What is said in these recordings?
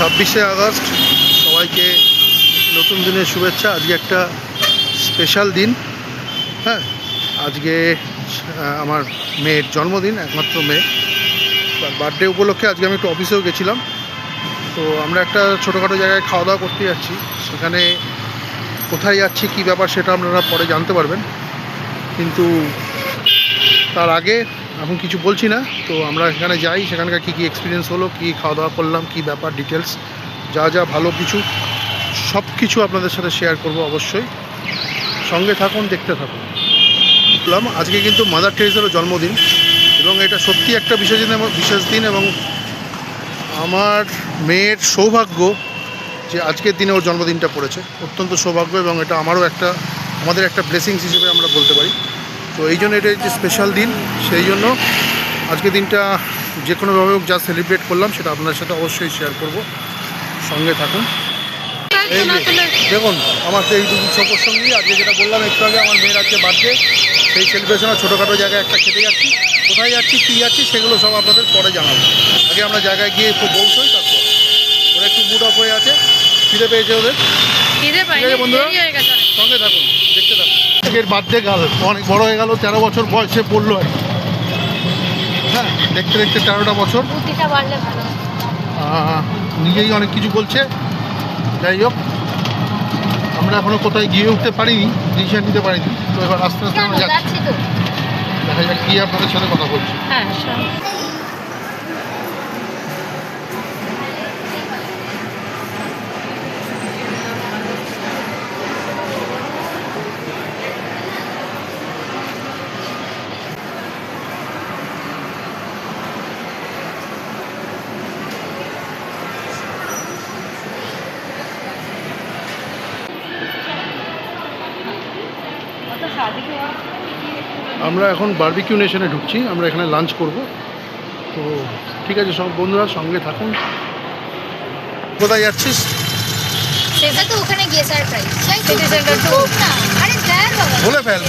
26শে August সবাইকে নতুন দিনের শুভেচ্ছা। আজকে একটা স্পেশাল দিন। হ্যাঁ, আজকে আমার মেয়ের জন্মদিন, একমাত্র মেয়ে। বার্থডে উপলক্ষে আজকে আমি একটু অফিসেও গেছিলাম। তো আমরা একটা ছোটোখাটো জায়গায় খাওয়া দাওয়া করতে যাচ্ছি। সেখানে কোথায় যাচ্ছি, কী ব্যাপার, সেটা আপনারা পরে জানতে পারবেন। কিন্তু তার আগে এখন কিছু বলছি না। তো আমরা এখানে যাই, সেখানকার কী কী এক্সপিরিয়েন্স হলো, কী খাওয়া দাওয়া করলাম, কী ব্যাপার, ডিটেলস যা যা ভালো কিছু সব কিছু আপনাদের সাথে শেয়ার করব। অবশ্যই সঙ্গে থাকুন, দেখতে থাকুন। বললাম আজকে কিন্তু মাদার টেরেসারও জন্মদিন এবং এটা সত্যি একটা বিশেষ দিন এবং আমার মেয়ের সৌভাগ্য যে আজকের দিনে ওর জন্মদিনটা পড়েছে। অত্যন্ত সৌভাগ্য এবং এটা আমাদের একটা ব্লেসিংস হিসেবে আমরা বলতে পারি। তো এই জন্য এটা যে স্পেশাল দিন, সেই জন্য আজকে দিনটা যে কোনোভাবে হোক যা সেলিব্রেট করলাম সেটা আপনার সাথে অবশ্যই শেয়ার করব। সঙ্গে থাকুন। এই দেখুন, আমার তো এই দুটো সফর সঙ্গী আজকে যেটা বললাম একটু আগে, আমার মেয়ের আজকে বার্থডে, সেই সেলিব্রেশনে ছোটোখাটো জায়গায় একটা খেতে যাচ্ছি। কোথায় যাচ্ছি, কী যাচ্ছি, সেগুলো সব আপনাদের পরে জানাবো। আগে আমরা জায়গায় গিয়ে একটু পৌঁছই, তারপর ওরা একটু মুড অফ হয়ে আছে, খিদে পেয়েছে ওদের। বন্ধুরা সঙ্গে থাকুন, দেখতে থাকুন। এর বার্থডে গাল অনেক বড় হয়ে গেল, 13 বছর বয়সে পড়লো আর কি। হ্যাঁ, দেখতে দেখতে 13টা বছর। নিজেই অনেক কিছু বলছে। যাই হোক, আমরা এখনো কোথায় গিয়ে উঠতে পারিনি, ডিসিশন নিতে পারিনি। তো এবার আস্তে আস্তে আমরা যাচ্ছি, দেখা যাক গিয়ে আপনাদের সাথে কথা বলছি। হ্যাঁ, আমরা এখন বারবিকিউ নেশনে ঢুকছি, আমরা এখানে লাঞ্চ করব। তো ঠিক আছে, সব বন্ধুরা সঙ্গে থাকুন। কোথায় যাচ্ছিস? সেটা তো ওখানে গিয়ে সারপ্রাইজ। সিটি সেন্টার টু না, আরে দেখ বাবা,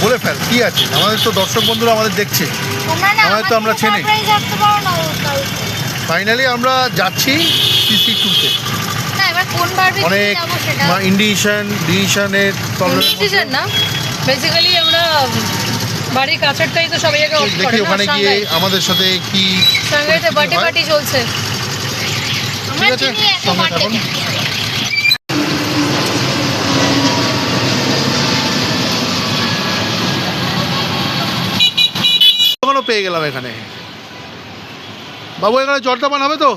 বলে ফেল কি আছে। আমাদের তো দর্শক বন্ধুরা আমাদের দেখছে, তোমরা না আমাদের তো আমরা চেনে। সারপ্রাইজ রাখতে পারো না। ফাইনালি আমরা যাচ্ছি সিসি টুতে। না, এবার কোন বারবিকিউ অনেক যাব সেটা ডিসিশনের ডিসিশন না, বেসিক্যালি আমরা বাড়ির কাছেরটাই তো সবাই আগে অফ করে। দেখি ওখানে গিয়ে আমাদের সাথে কি সঙ্গেতে বার্থডে পার্টি চলছে। ঠিক আছে, সঙ্গে থাকুন। ওখানেও পেয়ে গেলাম এখানে। বাবু এখানে জলটা বানাবে তো?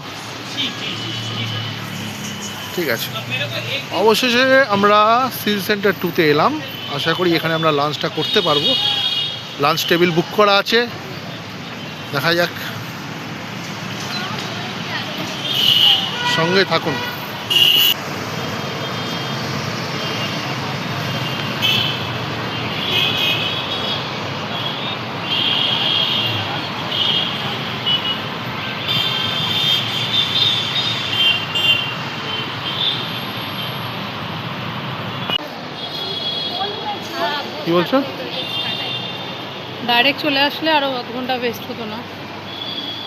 ঠিক আছে। অবশেষে আমরা সিটি সেন্টার 2-তে এলাম। আশা করি এখানে আমরা লাঞ্চটা করতে পারবো। লাঞ্চ টেবিল বুক করা আছে, দেখা যাক। সঙ্গে থাকুন। কি বলছো? ডাইরেক্ট চলে আসলে আরও অত ঘন্টা ওয়েস্ট হতো না।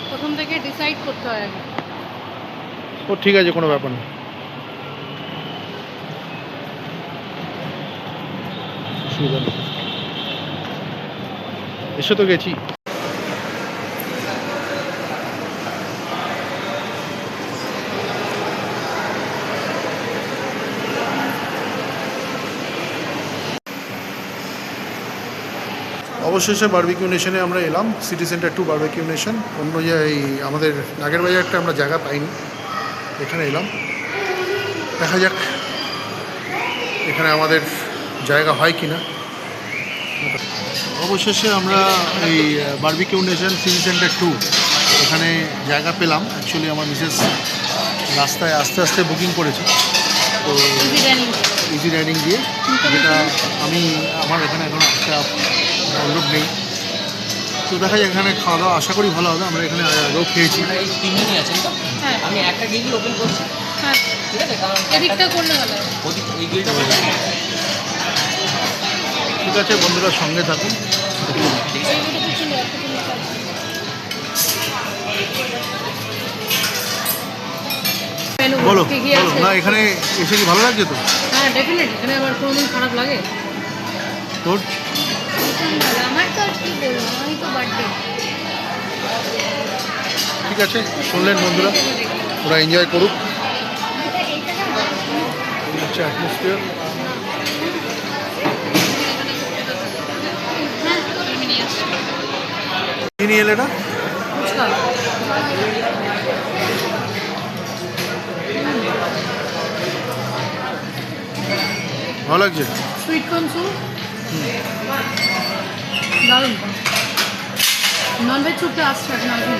প্রথম থেকে ডিসাইড করতে হয় আগে। ও ঠিক আছে, কোনো ব্যাপার না। অসুবিধা নেই, এসে তো গেছি। অবশেষে বারবিকিউ নেশনে আমরা এলাম, সিটি সেন্টার 2 বারবিকিউ নেশন। অন্য এই আমাদের নাগের বাজারটা আমরা জায়গা পাইনি, এখানে এলাম। দেখা যাক এখানে আমাদের জায়গা হয় কি না। অবশেষে আমরা এই বারবিকিউ নেশন সিটি সেন্টার 2 এখানে জায়গা পেলাম। অ্যাকচুয়ালি আমার মিসেস রাস্তায় আস্তে আস্তে বুকিং করেছি, তো ইজি রাইডিং দিয়ে, যেটা আমার এখানে এখন একটা অনুরোধ নেই। তো দেখা যায় এখানে খাওয়া দাওয়া আশা করি ভালো হবে। আমরা এখানে আগেও খেয়েছি। এই তিনজনই আছেন তো? হ্যাঁ, আমি একটা গেট ওপেন করছি। হ্যাঁ, ঠিক আছে, কারণ এদিকটা করলে ভালো হয়। এই গেটটা ওপেন করছি। ঠিক আছে বন্ধুরা, সঙ্গে থাকুন। মেনু বলো কি কি বলো আছে না, এখানে এসে কি ভালো লাগছে তো হ্যাঁ ডেফিনেট এখানে আবার কোনোদিন খারাপ লাগে তোর? আমার তো আর কি বলবো, আমি তো বার্থডে ঠিক আছে, শুনলেন বন্ধুরা, ওরা এনজয় করুক। হচ্ছে অ্যাটমসফিয়ার। কি নিয়ে এলে এটা? ফুচকা ভালো লাগছে? সুইট কর্ন স্যুপ দারুণ ননভেজ স্যুপটা আসছে এখন আসুন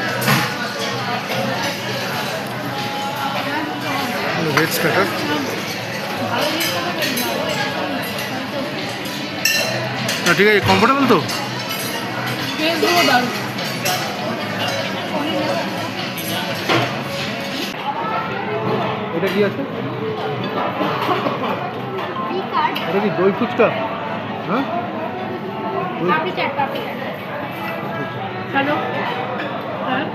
ভেজ স্টার্টার। না ঠিক আছে, কমফোর্টেবল তো? টেস্টগুলো দারুণ এটা কি আছে? এই কার্ড এটা কি দই ফুচকা? হ্যাঁ দই পাপড়ি চাট হ্যালো হ্যাঁ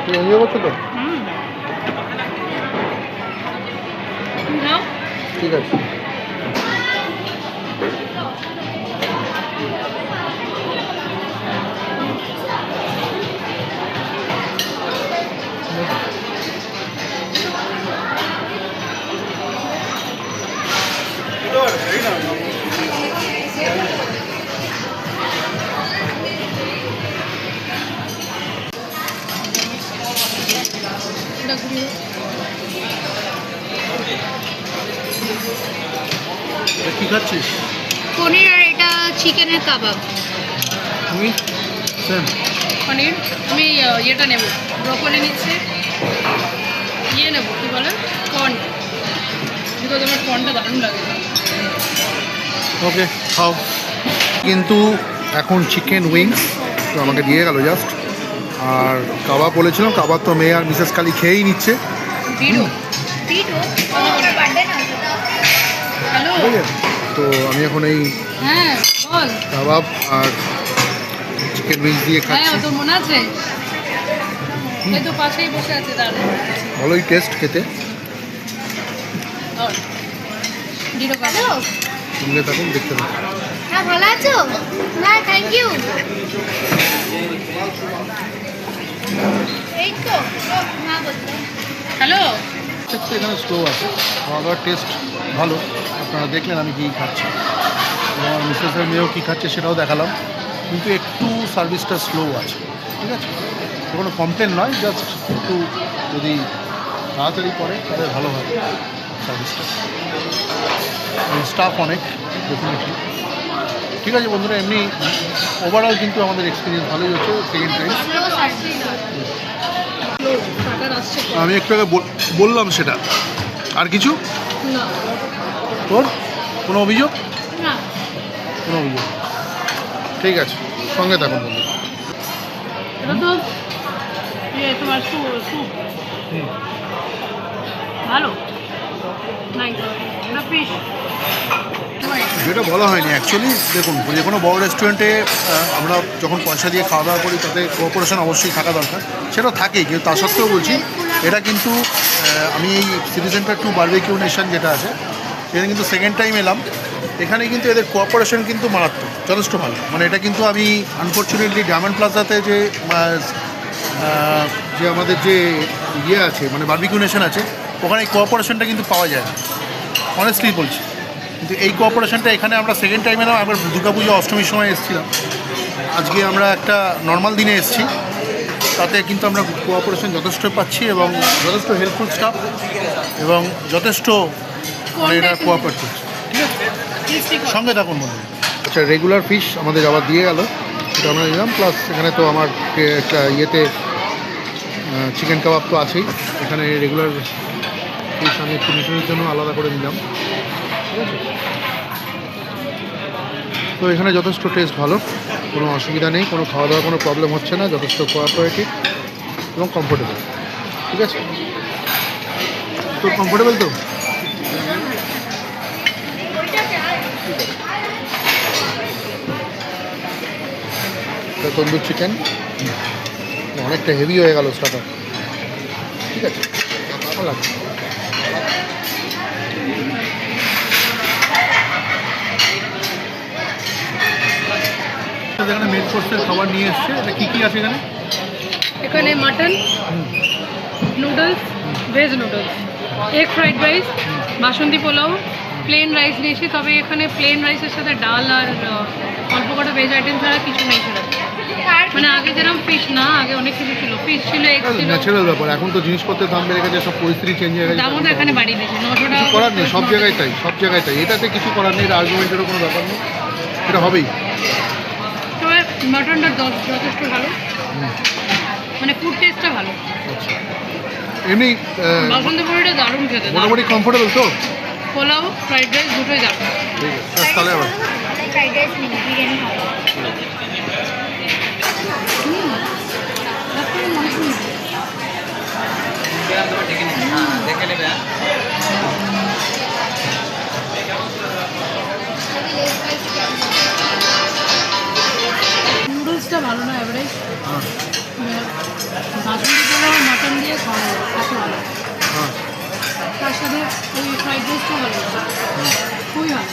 তুই এনজয় করছো তো? নাও ঠিক আছে। এটা ঘুরিয়ে এটা কি খাচ্ছিস পনির আর এটা চিকেনের কাবাব তুমি? সেম। পনির আমি ইয়েটা নেব ব্রকলি নিচ্ছি ইয়ে নেব কী বলে কর্ন বিকজ আমার কর্নটা দারুণ লাগে ওকে খাও। কিন্তু এখন চিকেন উইংস তো আমাকে দিয়ে গেল জাস্ট, আর কাবাব বলেছিলাম, কাবাব তো মেয়ে আর মিসেস কালী খেয়েই নিচ্ছে। ভিড়ও পিঠো আমার বার্থডে না হ্যালো ঠিক আছে, তো আমি এখন এই হ্যাঁ বল কাবাব আর চিকেন উইংস দিয়ে হ্যাঁ খাচ্ছি। ও তোর মনে আছে এই তো পাশেই বসে আছে দাঁড়ান ভালোই টেস্ট খেতে। ডিরো হ্যালো সঙ্গে থাকুন, দেখতে থাকুন। হ্যাঁ ভালো আছো না থ্যাংক ইউ এই তো না বলতে হ্যালো একটু এখানে স্লো আছে, খাওয়া দাওয়ার টেস্ট ভালো। আপনারা দেখলেন আমি কী খাচ্ছি, আমার মিসেসের মেয়েও কী খাচ্ছে সেটাও দেখালাম, কিন্তু একটু সার্ভিসটা স্লো আছে। ঠিক আছে, তো কোনো কমপ্লেন নয়, জাস্ট একটু যদি তাড়াতাড়ি করে তাহলে ভালো হয় সার্ভিসটা। স্টাফ অনেক ডেফিনেটলি। ঠিক আছে বন্ধুরা, এমনি ওভারঅল কিন্তু আমাদের এক্সপিরিয়েন্স ভালোই হচ্ছে সেকেন্ড টাইম। স্লো সার্ভিস টাকার আসছে আমি একটু আগে বললাম সেটা। আর কিছু না তোর কোনো অভিযোগ? না কোনো অভিযোগ? ঠিক আছে, সঙ্গে থাকুন বন্ধু। এটা তো ইয়ে তোমার স্যুপ ভালো নাইস এটা ফিশ যেটা বলা হয়নি অ্যাকচুয়ালি, দেখুন যে কোনো বড় রেস্টুরেন্টে আমরা যখন পয়সা দিয়ে খাওয়া দাওয়া করি তাতে কোঅপারেশন অবশ্যই থাকা দরকার, সেটা থাকেই, কিন্তু তা সত্ত্বেও বলছি এটা কিন্তু আমি এই city centre to Barbeque Nation যেটা আছে সেখানে কিন্তু সেকেন্ড টাইম এলাম, এখানে কিন্তু এদের কোঅপারেশন কিন্তু মারাত্মক, যথেষ্ট ভালো। মানে এটা কিন্তু আমি আনফর্চুনেটলি ডায়মন্ড প্লাজাতে যে যে আমাদের যে ইয়ে আছে মানে বারবিকিউ নেশন আছে, ওখানে এই কোঅপারেশনটা কিন্তু পাওয়া যায় না, অনেস্টলি বলছি। কিন্তু এই কোঅপারেশনটা এখানে আমরা সেকেন্ড টাইম এলাম, আমরা দুর্গাপুজো অষ্টমীর সময় এসেছিলাম, আজকে আমরা একটা নর্মাল দিনে এসেছি, তাতে কিন্তু আমরা কোঅপারেশন যথেষ্ট পাচ্ছি এবং যথেষ্ট হেল্পফুল স্টাফ এবং যথেষ্ট মানে এরা কোঅপারেট করছে। ঠিক আছে, সঙ্গে থাকুন বন্ধু। আচ্ছা, রেগুলার ফিশ আমাদের আবার দিয়ে গেল, সেটা আমরা নিলাম, প্লাস এখানে তো আমার একটা ইয়েতে চিকেন কাবাব তো আছেই, এখানে রেগুলার ফিশ আমি একটু মিশনের জন্য আলাদা করে নিলাম। ঠিক আছে, তো এখানে যথেষ্ট টেস্ট ভালো, কোনো অসুবিধা নেই, কোনো খাওয়া দাওয়ার কোনো প্রবলেম হচ্ছে না, যথেষ্ট কোঅপারেটিভ এবং কমফোর্টেবল। ঠিক আছে, তো কমফোর্টেবল তো? এটা তন্দুর চিকেন, অনেকটা হেভি হয়ে গেল স্টার্টার। ঠিক আছে, ভালো লাগছে। যেখানে মেন কোর্সের খাবার নিয়ে এসছে, এটা কী কী আছে এখানে? এখানে mutton, noodles, veg noodles, egg fried rice, Basanti pulao, plain rice নিয়েছি। তবে এখানে প্লেন রাইসের সাথে ডাল আর অল্প কটা ভেজ আইটেম ছাড়া কিছু নেই সেটা। মানে আগে যেরকম ফিশ না, আগে অনেক কিছু ছিল, ফিশ ছিল, এগ ছিল। ন্যাচারাল ব্যাপার, এখন তো জিনিসপত্রের দাম বেড়ে গেছে, সব পরিস্থিতি চেঞ্জ হয়ে গেছে। দামও তো এখানে বাড়িয়ে দিয়েছে, 900 কিছু টাকা করার নেই, সব জায়গায় তাই, সব জায়গায় তাই। এটাতে কিছু করার নেই, এটা আর্গুমেন্টেরও কোনো ব্যাপার নেই, এটা হবেই। তবে মাটনটা যথেষ্ট ভালো, মানে ফুড টেস্টটা ভালো। আচ্ছা, এমনি বাসন্তী পোলাওটা দারুণ খেতে, মোটামুটি কমফোর্টেবল তো? পোলাও ফ্রাইড রাইস দুটোই দারুণ। ঠিক আছে, তাহলে আবার ফ্রাইড রাইস নেই, বিরিয়ানি খাবো। দেখে নেবে। নুডলসটা ভালো না, অ্যাভারেজ। বাসন্তী পোলাও মাটন দিয়ে খাওয়া যায়, এত ভালো। হ্যাঁ, তার সাথে ওই ফ্রাইড রাইসটা ভালো, খুবই ভালো।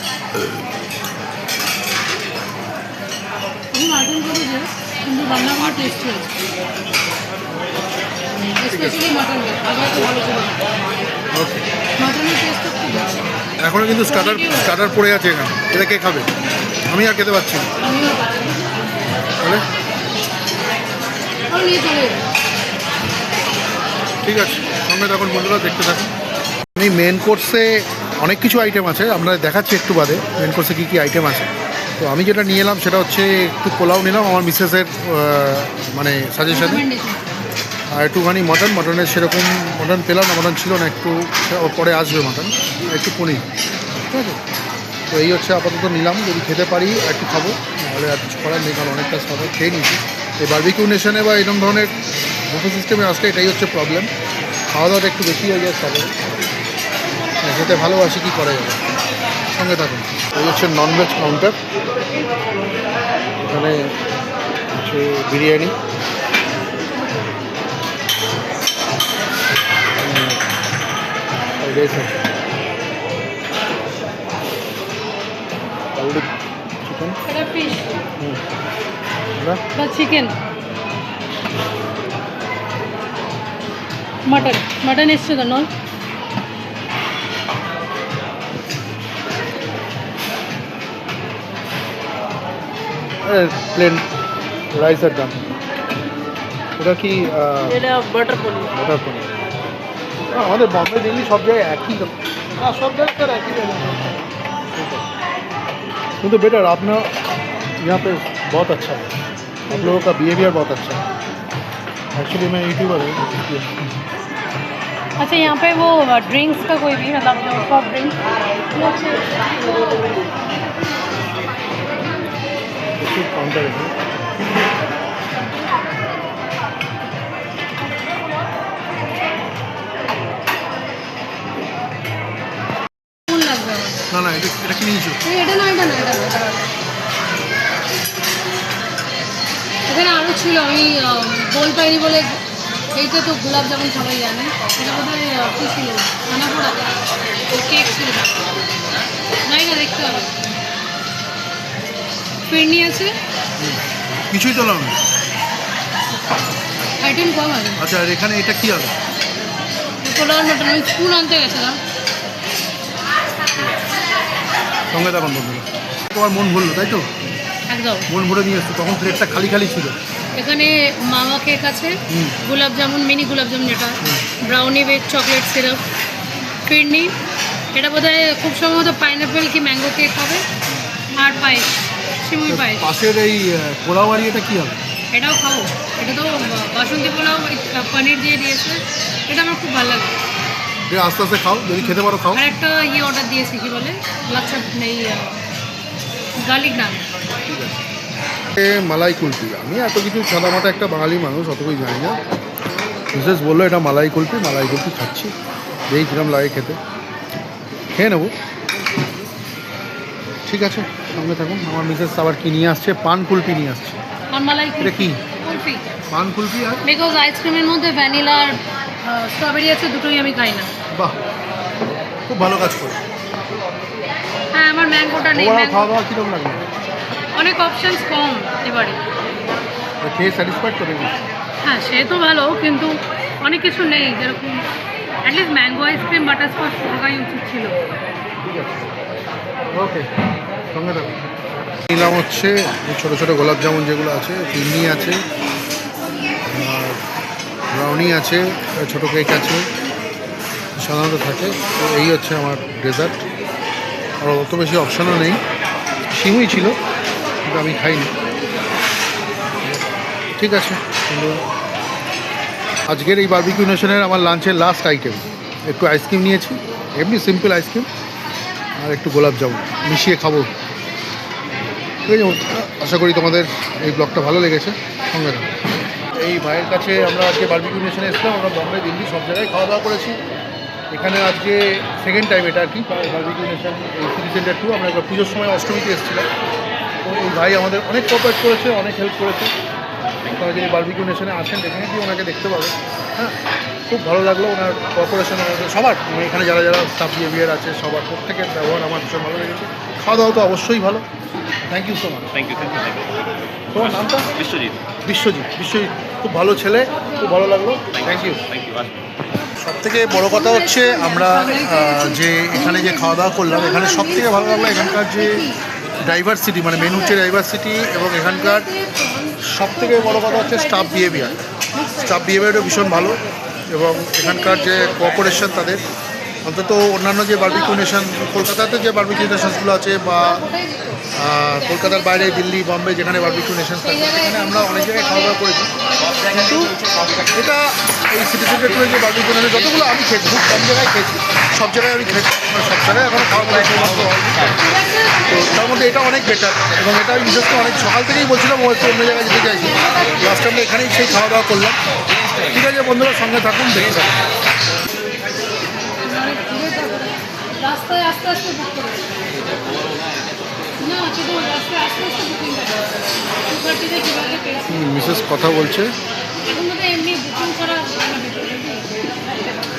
আমি মাটন করেছি, কিন্তু রান্না আমার টেস্ট হয়েছে, স্পেশালি মাটন। আগে এত ভালো ছিল না, ওকে। মাটনের টেস্টটা খুব ভালো। এখনও কিন্তু স্টার্টার পড়ে আছে এখানে, এটা কে খাবে? আমি আর খেতে পারছি না। আমিও পাচ্ছি, তাহলে আর নিয়ে চলে যাবে। ঠিক আছে, সঙ্গে তখন বন্ধুরা দেখতে থাকুন। আমি মেন কোর্সে অনেক কিছু আইটেম আছে, আমরা দেখাচ্ছি একটু বাদে মেন কোর্সে কী কী আইটেম আছে। তো আমি যেটা নিয়ে এলাম সেটা হচ্ছে একটু পোলাও নিলাম আমার মিসেসের মানে সাজেশনে, আর একটুখানি মটনের সেরকম মটন পেলাম না, মটন ছিল না, একটু পরে আসবে মটন, একটু পনির। ঠিক আছে, তো এই হচ্ছে আপাতত নিলাম, যদি খেতে পারি একটু খাবো, নাহলে আর কিছু করার নেই, কারণ অনেকটা সবাই খেয়ে নিয়েছি। এই বারবিকিউ নেশনে বা এরকম ধরনের বুফে সিস্টেমে আসলে এটাই হচ্ছে প্রবলেম, খাওয়া দাওয়াটা একটু বেশি হয়ে যায় সবাই। খেতে ভালোবাসি, কী করা যাবে, সঙ্গে থাকুন। এই হচ্ছে ননভেজ কাউন্টার, এখানে হচ্ছে বিরিয়ানি, চিকেন, এটা ফিশ না বা চিকেন, মাটন এসছে তো নন। প্লেন রাইসের দাম। এটা কি এটা বাটার পনির। বাটার পনির? আমাদের बॉम्बे दिल्ली सब जगह একই দাম। हाँ सब जगह सर एक ही दाम है। तो बेटर आपने यहाँ पे बहुत अच्छा है, आप लोगों का बिहेवियर बहुत अच्छा है। एक्चुअली मैं यूट्यूबर हूँ। अच्छा, यहाँ पे वो ड्रिंक्स का कोई भी मतलब जो सॉफ्ट ड्रिंक्स काउंटर है, লাগবে না না এটা কি নিয়েছো? এটা না, এটা না, এটা না, এটা না। এখানে আরও ছিল, আমি বল পাইনি বলে। এইটা তো গোলাপ জামুন সবাই জানে, এটা বোধহয় কী ছিল, খানাপোড়া কেক ছিল, জানি না, দেখতে হবে। ফিরনি আছে, কিছুই তো নাও না। আইটেম কম আছে। আচ্ছা, আর এখানে এটা কি হবে? পোলাও মটন, আমি স্পুন আনতে গেছিলাম। সঙ্গে তখন বন্ধুরা তোমার মন ভরলো তাই তো? একদম মন ভরে নিয়ে এসছো, তখন প্লেটটা খালি খালি ছিল। এখানে মাওয়া কেক আছে, গোলাপ জামুন, মিনি গোলাপ জামুন, এটা ব্রাউনি উইথ চকলেট সিরাপ, ফিরনি, এটা বোধহয় খুব সম্ভবত পাইনঅ্যাপেল কি ম্যাঙ্গো কেক হবে, আর পায়েস, সিমুই পায়েস। পাশের এই পোলাওয়ারি এটা কি হবে? এটাও খাবো, এটা তো বাসন্তী পোলাও পনির দিয়ে দিয়েছে, এটা আমার খুব ভালো লাগে। এটা আস্তে আস্তে খাও, যদি খেতে পারো খাও। আর একটা অর্ডার দিয়েছি, কি বলে লাচ্ছা নেই, গার্লিক নান। মালাই কুলফি, আমি এত কিছু সাদামাটা একটা বাঙালি মানুষ, অতটুকুই জানি না। মিসেস বললো এটা মালাই কুলফি খাচ্ছি, যেই কিরম লাগে খেতে, খেয়ে নেবো। ঠিক আছে, সঙ্গে থাকুন। আমার মিসেস আবার কি নিয়ে আসছে, পান কুলফি নিয়ে আসছে। আর মালাই এটা কি কুলফি। পান কুলফি আর বিকজ আইসক্রিমের মধ্যে ভ্যানিলা আর স্ট্রবেরি আছে, দুটোই আমি খাই না। বাহ, খুব ভালো কাজ করে। হ্যাঁ, আমার ম্যাঙ্গোটা নেই। ওরা খাওয়া দাওয়া কীরকম লাগলো? অনেক অপশানস কম এবারে। খেয়ে স্যাটিসফাইড করে দিই। হ্যাঁ, সে তো ভালো, কিন্তু অনেক কিছু নেই, যেরকম অ্যাটলিস্ট ম্যাঙ্গো আইসক্রিম বাটারস্কচ থাকাই উচিত ছিল। ঠিক আছে, ওকে, সঙ্গে থাকো। নিলাম হচ্ছে ছোটো ছোটো গোলাপ জামুন যেগুলো আছে, ফিরনি আছে, আর ব্রাউনি আছে, ছোটো কেক আছে, সাধারণত থাকে। তো এই হচ্ছে আমার ডেজার্ট। আর অত বেশি অপশানও নেই, সিমই ছিল কিন্তু আমি খাইনি। ঠিক আছে, কিন্তু আজকের এই বারবিকিউ নেশনের আমার লাঞ্চের লাস্ট আইটেম একটু আইসক্রিম নিয়েছি, এমনি সিম্পল আইসক্রিম, আর একটু গোলাপ জামুন মিশিয়ে খাবো। ঠিক আছে, আশা করি তোমাদের এই ব্লগটা ভালো লেগেছে। সঙ্গে থাকো। এই ভাইয়ের কাছে আমরা আজকে বারবিকিউ নেশনে এসেছিলাম। আমরা বম্বে, দিল্লি সব জায়গায় খাওয়া দাওয়া করেছি। এখানে আজকে সেকেন্ড টাইম এটা আর কি বারবিকিউ নেশন এই সিটি সেন্টার 2। আমরা একবার পুজোর সময় অষ্টমীতে এসেছিলাম। তো এই ভাই আমাদের অনেক কোঅপারেট করেছে, অনেক হেল্প করেছে। আপনারা যদি বারবিকিউ নেশনে আসেন ডেফিনেটলি ওনাকে দেখতে পাবেন। হ্যাঁ, খুব ভালো লাগলো ওনার কোঅপারেশন, আমাদের সবার, মানে এখানে যারা যারা স্টাফ বিহেভিয়ার আছে সবার প্রত্যেকের ব্যবহার আমার ভীষণ ভালো লেগেছে। খাওয়া দাওয়া তো অবশ্যই ভালো। Thank you so much. Thank you. তোমার নামটা? বিশ্বজিৎ। বিশ্বজিৎ। বিশ্বজিৎ খুব ভালো ছেলে, খুব ভালো লাগলো। Thank you. সব থেকে বড় কথা হচ্ছে আমরা যে এখানে যে খাওয়া দাওয়া করলাম, এখানে সব থেকে ভালো লাগলো এখানকার যে ডাইভার্সিটি, মানে মেনুর যে ডাইভার্সিটি, এবং এখানকার সব থেকে বড় কথা হচ্ছে স্টাফ বিহেভিয়ার। স্টাফ বিহেভিয়ারও ভীষণ ভালো, এবং এখানকার যে কোঅপারেশন তাদের, অন্তত অন্যান্য যে বারবিকিউ নেশন, কলকাতাতে যে বারবিকিউ নেশনসগুলো আছে, বা কলকাতার বাইরে দিল্লি, বম্বে যেখানে বারবিকিউ নেশন থাকে, সেখানে আমরা অনেক জায়গায় খাওয়া দাওয়া করেছি। কিন্তু এটা এই সিটি সেন্টার 2 যে বারবিকিউ নেশন যতগুলো আমি খেয়েছি, খুব কম জায়গায় খেয়েছি, সব জায়গায় আমি খেয়েছি, সব জায়গায় এখন খাওয়া দাওয়া সৌভাগ্য হয়নি। তো তার মধ্যে এটা অনেক বেটার, এবং এটা আমি বিশেষ করে অনেক সকাল থেকেই বলছিলাম ও একটু অন্য জায়গায় যেতে চাইছি। লাস্ট আমরা এখানেই সেই খাওয়া দাওয়া করলাম। ঠিক আছে বন্ধুরা, সঙ্গে থাকুন, দেখে থাকুন। রাস্তায় আস্তে আস্তে বুক করে না, শুধু রাস্তায় আস্তে আস্তে বুকিং করে 2:30 কীভাবে পেয়েছি। মিসেস কথা বলছে। এখন মধ্যে এমনি বুকিং করা হয় না ভিতরে,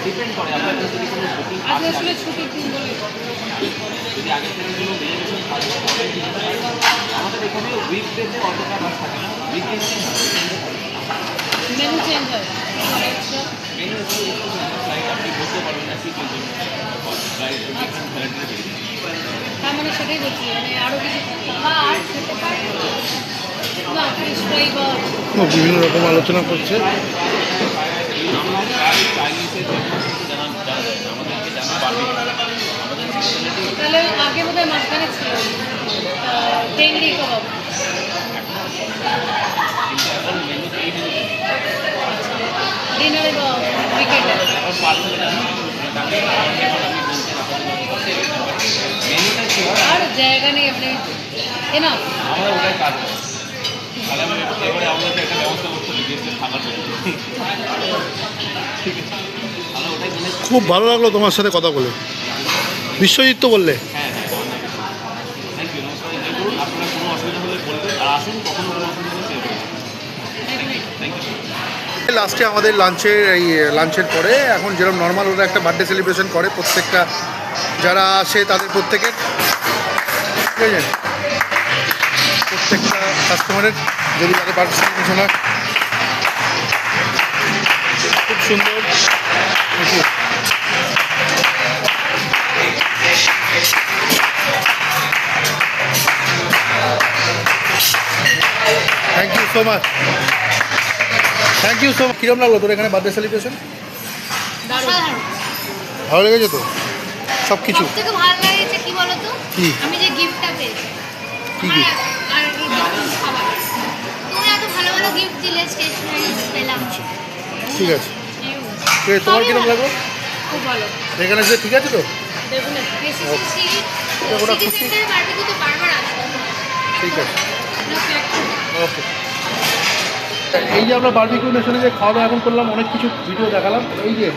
ডিপেন্ড করে আপনার যদি কোনো বুকিং আজ আসলে ছুটির দিন বলে যদি আগে থেকে কোনো রিজার্ভেশন থাকে আমাদের এখানে উইকডেতে অতটা রাশ থাকে না, উইকডেতে মেনু চেঞ্জ হয়। মেনু ফ্লাইট আপনি বলতে পারবেন না কি চলছে ফ্লাইট হ্যাঁ, মানে সেটাই বলছি, মানে আরও কিছু খাবার খেতে পারে না, ফিশ ফ্রাই বা বিভিন্ন রকম আলোচনা করছে। চাইনিজের আমাদেরকে জানা পারবে তাহলে আগে বোধহয় মাঝখানে ছিল টেংরি কাবাব। ডিনারে বা উইকেন্ডে আর জায়গা নেই, আপনি এনা আমরা ওটাই কাজ করি। তাহলে আমি এবারে আমাদের একটা ব্যবস্থা করতে হবে যে থাকার জন্য। ঠিক আছে, আমরা ওটাই বলে। খুব ভালো লাগলো তোমার সাথে কথা বলে। বিশ্বজিৎ তো বললে? হ্যাঁ, থ্যাংক ইউ। নমস্কার। আপনারা কোনো অসুবিধা হলে বলবেন, আর আসুন, কখনো কোনো অসুবিধা হলে শেয়ার করবেন। Thank you. লাস্টে আমাদের লাঞ্চের পরে এখন যেরকম নর্মাল ওরা একটা বার্থডে সেলিব্রেশন করে প্রত্যেকটা যারা আসে তাদের প্রত্যেকের, ঠিক আছে, প্রত্যেকটা কাস্টমারের যদি তাদের বার্থডে সেলিব্রেশন হয়, খুব সুন্দর। Thank you so much. Thank you so much. কীরকম লাগলো তোর এখানে বার্থডে সেলিব্রেশন? অসাধারণ। ভালো লেগেছে তো সব কিছু? সবথেকে ভালো লেগেছে কি বলতো, কি? আমি যে গিফটটা পেয়েছি, কি কি? আর এই খাবার, তুমি এত ভালো ভালো গিফট দিলে, স্টেশনারি পেলাম। ঠিক আছে, ঠিক আছে। তোমার কীরকম লাগলো খুব ভালো। এখানে যে? ঠিক আছে তো? ডেফিনেটলি ওটা সিটি খুশি? সেন্টারে বারবিকিউ তো বারবার আসবো। ঠিক আছে, ওকে। এই যে আমরা বারবিকিউ নেশনে যে খাওয়া দাওয়া এখন করলাম, অনেক কিছু ভিডিও দেখালাম। এই যে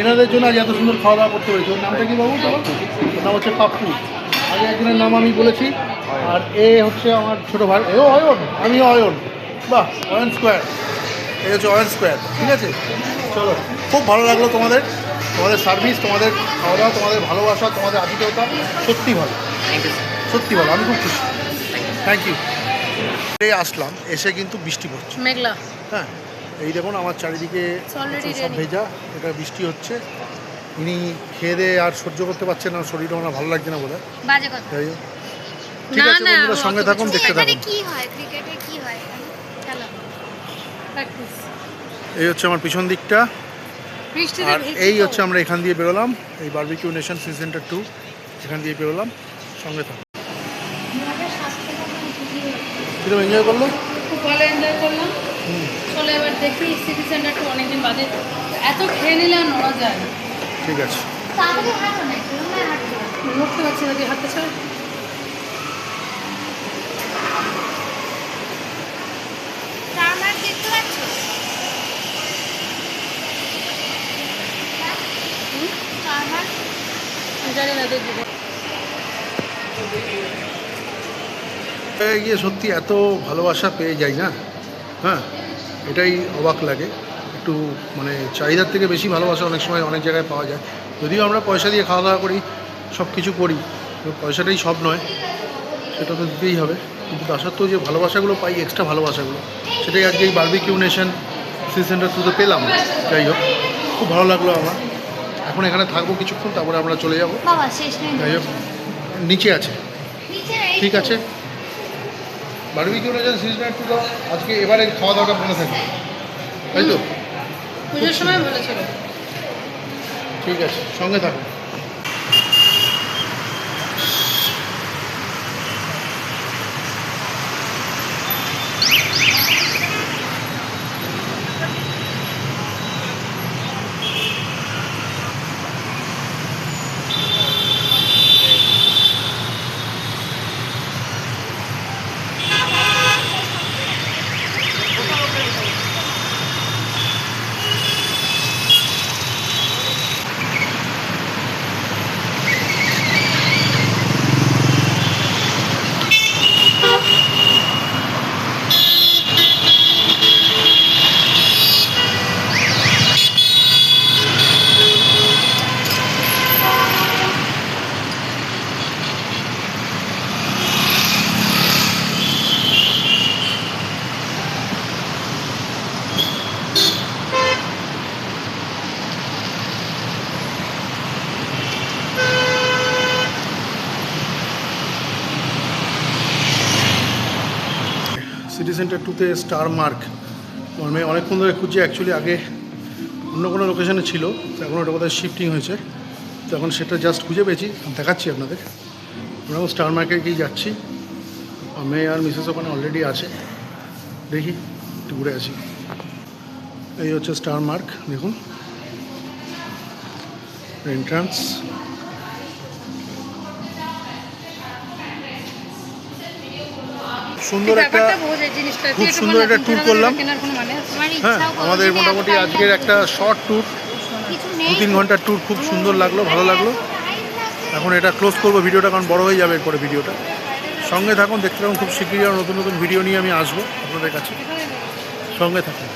এনাদের জন্য আজ এত সুন্দর খাওয়া দাওয়া করতে পেরেছি। ওর নামটা কি বাবু? তোমার ওর নাম হচ্ছে পাপ্পু। আগে একজনের নাম আমি বলেছি, আর এ হচ্ছে আমার ছোটো ভাই, এও অয়ন, আমিও অয়ন। বাহ, অরেঞ্জ স্কোয়ার, এই হচ্ছে অরেঞ্জ স্কোয়ার। ঠিক আছে, চলো, খুব ভালো লাগলো তোমাদের সার্ভিস, তোমাদের খাওয়া দাওয়া, তোমাদের ভালোবাসা, তোমাদের আতিথেয়তা সত্যি ভালো, সত্যি ভালো, আমি খুব খুশি। Thank you. আসলাম, এসে কিন্তু বৃষ্টি পড়ছে। মেঘলা। হ্যাঁ, এই দেখুন আমার চারিদিকে already সব ready. ভেজা, এটা বৃষ্টি হচ্ছে। ইনি খেয়ে দিয়ে আর সহ্য করতে পারছেন না, শরীরটা ওনার ভালো লাগছে না বোধ হয়। বাজে কথা। যাই হোক, ঠিক না আছে না, বন্ধুরা, সঙ্গে থাকুন, দেখতে এখানে থাকুন। কি হয়, ক্রিকেটে কি হয় খেলা? প্র্যাকটিস। এই হচ্ছে আমার পিছন দিকটা, বৃষ্টিতে আর ভিজছি এই তো। হচ্ছে আমরা এখান দিয়ে বেরোলাম, এই বারবিকিউ নেশন সি সেন্টার 2 এখান দিয়ে বেরোলাম। সঙ্গে থাকুন। কিরকম এনজয় করলো? খুব ভালো এনজয় করলাম। চলো এবার দেখি সিটি সেন্টারটা অনেকদিন বাদে, এত খেয়ে নিলে আর নড়া যায় না। ঠিক আছে, তাড়াতাড়ি হাঁটো না, একটু না হাঁটো। নড়তে পারছি না, তুই হাঁটতে ছাড়। টার্মার দেখতে পাচ্ছ? টার্মার জানি না, দেখবো। গিয়ে সত্যি এত ভালোবাসা পেয়ে যাই না, হ্যাঁ, এটাই অবাক লাগে। একটু মানে চাহিদার থেকে বেশি ভালোবাসা অনেক সময় অনেক জায়গায় পাওয়া যায়। যদিও আমরা পয়সা দিয়ে খাওয়া দাওয়া করি, সব কিছু করি, তো পয়সাটাই সব নয়, সেটা তো দিতেই হবে। কিন্তু তার সত্ত্বেও যে ভালোবাসাগুলো পাই, এক্সট্রা ভালোবাসাগুলো, সেটাই আজকে এই বারবিকিউ নেশন সি সেন্টার তো পেলাম। যাই হোক, খুব ভালো লাগলো আমার। এখন এখানে থাকবো কিছুক্ষণ, তারপরে আমরা চলে যাব। বাবা শেষ নেই। যাই হোক, নিচে আছে, নিচে এই ঠিক আছে। বারবিকিউ নেশন সি সেন্টার তো আজকে এবারে খাওয়া দাওয়াটা মনে থাকবে, তাই তো? পুজোর সময় ভালো ছিল। ঠিক আছে, সঙ্গে থাকুন। সিটি সেন্টার 2তে স্টার মার্ক আমার মেয়ে অনেকক্ষণ ধরে খুঁজছে। অ্যাকচুয়ালি আগে অন্য কোনো লোকেশানে ছিল, তো এখন ওটা কোথায় শিফটিং হয়েছে, তো এখন সেটা জাস্ট খুঁজে পেয়েছি, দেখাচ্ছি আপনাদের। আমরা এখন স্টার মার্কে গিয়ে যাচ্ছি, আমার মেয়ে আর মিসেস ওখানে অলরেডি আছে। দেখি একটু ঘুরে আসি। এই হচ্ছে স্টার মার্ক, দেখুন এন্ট্রান্স। সুন্দর একটা, ব্যাপারটা বোঝ এই জিনিসটা। খুব সুন্দর একটা ট্যুর করলাম। কেনার কোনো মানে আছে? আমার হ্যাঁ, ইচ্ছাও করো আমাদের যদি মোটামুটি এত আজকের time একটা শর্ট ট্যুর, কিছু নেই। 2-3 ঘন্টার ট্যুর, খুব সুন্দর লাগলো, ভালো লাগলো। এখন এটা ক্লোজ করবো ভিডিওটা, কারণ বড় হয়ে যাবে এরপরে ভিডিওটা। সঙ্গে থাকুন, দেখতে থাকুন, খুব শীঘ্রই আরও নতুন নতুন ভিডিও নিয়ে আমি আসবো আপনাদের কাছে। সঙ্গে থাকুন।